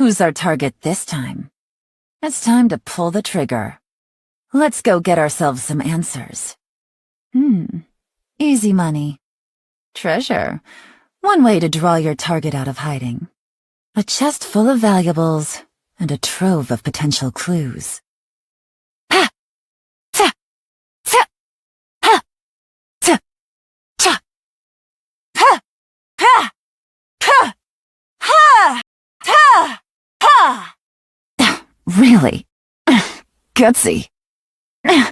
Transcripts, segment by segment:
Who's our target this time? It's time to pull the trigger. Let's go get ourselves some answers. Easy money. Treasure. One way to draw your target out of hiding. A chest full of valuables and a trove of potential clues. Ha! Ta! Ta! Ha! Ta! Cha! Ha! Ha! Ha! Ha! Ta! Ha! Really? Gutsy. No!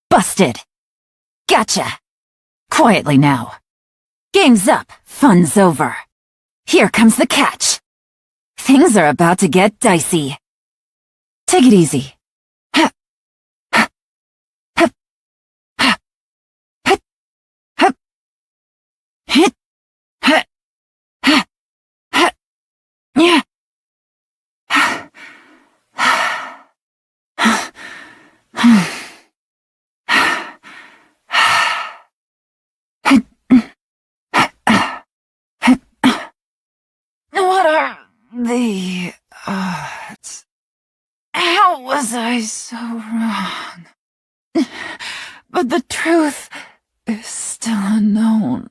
Busted. Gotcha. Quietly now. Game's up. Fun's over. Here comes the catch. Things are about to get dicey. Take it easy. What are the odds? How was I so wrong? But the truth is still unknown.